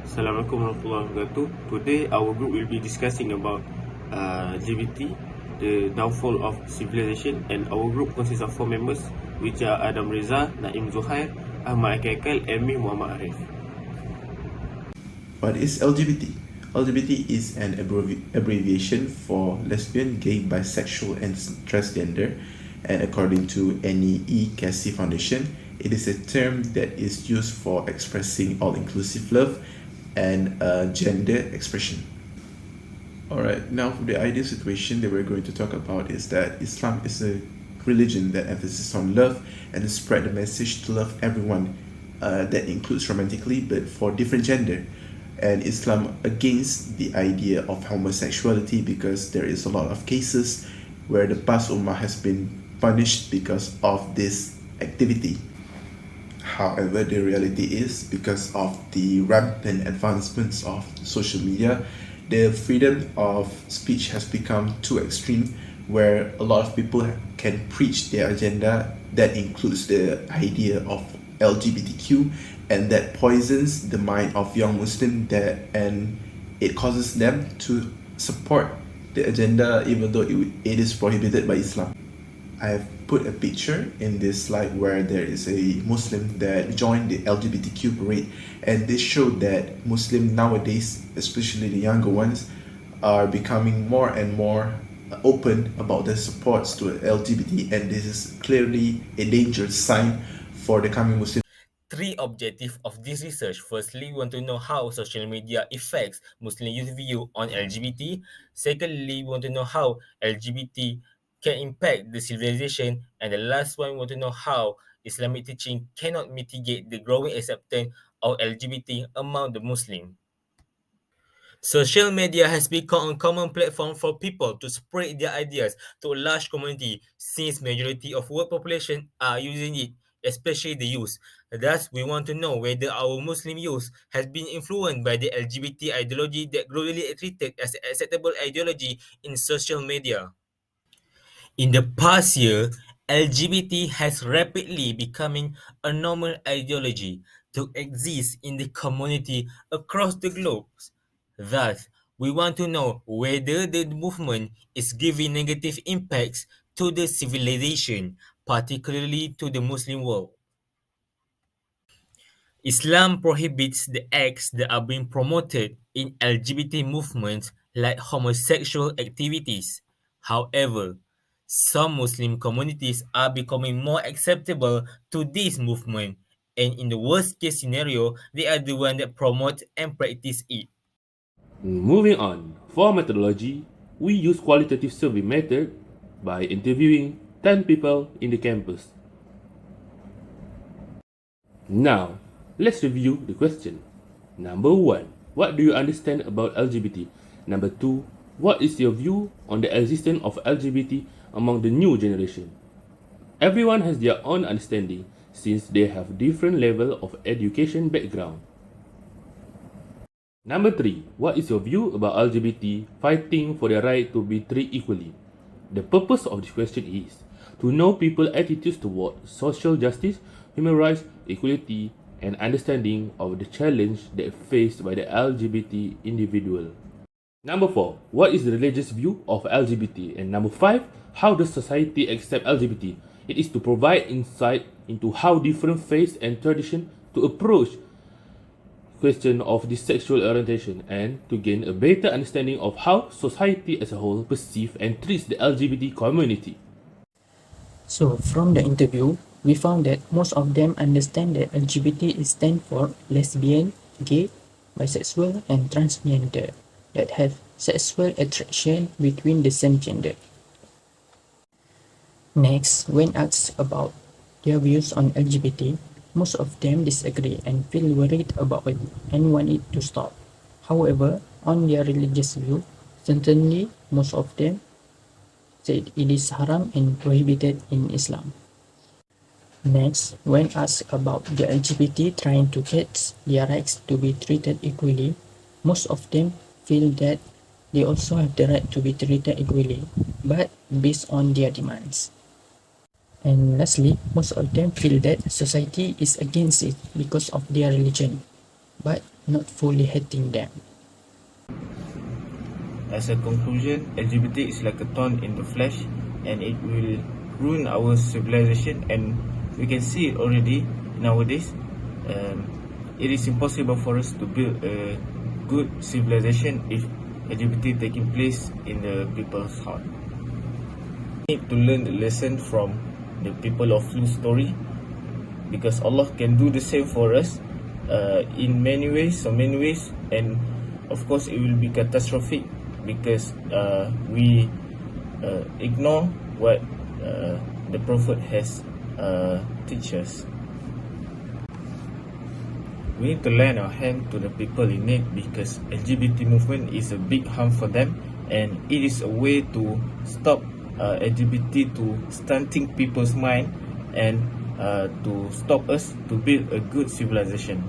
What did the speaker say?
Assalamualaikum warahmatullahi wabarakatuh. Today our group will be discussing about Lgbt, the downfall of civilization, and our group consists of 4 members, which are Redza, Naim, Zuhair, Ahmad, Haikal, and me, Muhammad Ariff. What is LGBT? LGBT is an abbreviation for lesbian, gay, bisexual, and transgender. And according to NECASI Foundation, it is a term that is used for expressing all-inclusive love and gender expression. Alright, now for the ideal situation that we're going to talk about is that Islam is a religion that emphasizes on love and to spread the message to love everyone, that includes romantically but for different gender. And Islam against the idea of homosexuality because there is a lot of cases where the past ummah has been punished because of this activity. However, the reality is because of the rampant advancements of social media, the freedom of speech has become too extreme where a lot of people can preach their agenda that includes the idea of LGBTQ, and that poisons the mind of young Muslims and it causes them to support the agenda even though it is prohibited by Islam. I have put a picture in this slide where there is a Muslim that joined the LGBTQ parade, and this showed that Muslims nowadays, especially the younger ones, are becoming more and more open about their supports to LGBT, and this is clearly a dangerous sign for the coming Muslim. Three objectives of this research. Firstly, we want to know how social media affects Muslim youth view on LGBT. Secondly, we want to know how LGBT can impact the civilization. And the last one, we want to know how Islamic teaching cannot mitigate the growing acceptance of LGBT among the Muslim. Social media has become a common platform for people to spread their ideas to a large community since majority of world population are using it, especially the youth. Thus, we want to know whether our Muslim youth has been influenced by the LGBT ideology that globally treated as an acceptable ideology in social media. In the past year, LGBT has rapidly becoming a normal ideology to exist in the community across the globe. Thus, we want to know whether the movement is giving negative impacts to the civilization, particularly to the Muslim world. Islam prohibits the acts that are being promoted in LGBT movements like homosexual activities. However, some Muslim communities are becoming more acceptable to this movement, and in the worst case scenario, they are the one that promote and practice it. Moving on, for methodology, we use qualitative survey method by interviewing 10 people in the campus. Now, let's review the question. Number 1, what do you understand about LGBT? Number 2, what is your view on the existence of LGBT among the new generation? Everyone has their own understanding since they have different level of education background. Number 3, what is your view about LGBT fighting for their right to be treated equally? The purpose of this question is to know people's attitudes toward social justice, human rights, equality, and understanding of the challenge that faced by the LGBT individual. Number 4, what is the religious view of LGBT? And number 5, how does society accept LGBT? It is to provide insight into how different faiths and traditions to approach question of this sexual orientation and to gain a better understanding of how society as a whole perceives and treats the LGBT community. So from the interview, we found that most of them understand that LGBT is stand for lesbian, gay, bisexual, and transgender that have sexual attraction between the same gender. Next, when asked about their views on LGBT, most of them disagree and feel worried about it and want it to stop. However, on their religious view, certainly most of them said it is haram and prohibited in Islam. Next, when asked about the LGBT trying to get their rights to be treated equally, most of them feel that they also have the right to be treated equally, but based on their demands. And lastly, most of them feel that society is against it because of their religion, but not fully hating them. As a conclusion, LGBT is like a thorn in the flesh, and it will ruin our civilization, and we can see it already nowadays. It is impossible for us to build a good civilization if LGBT taking place in the people's heart. We need to learn the lesson from the people of Lu's story, because Allah can do the same for us in many ways, and of course it will be catastrophic because we ignore what the Prophet has teach us. We need to lend our hand to the people in need, because LGBT movement is a big harm for them, and it is a way to stop LGBT to stunting people's mind and to stop us to build a good civilization.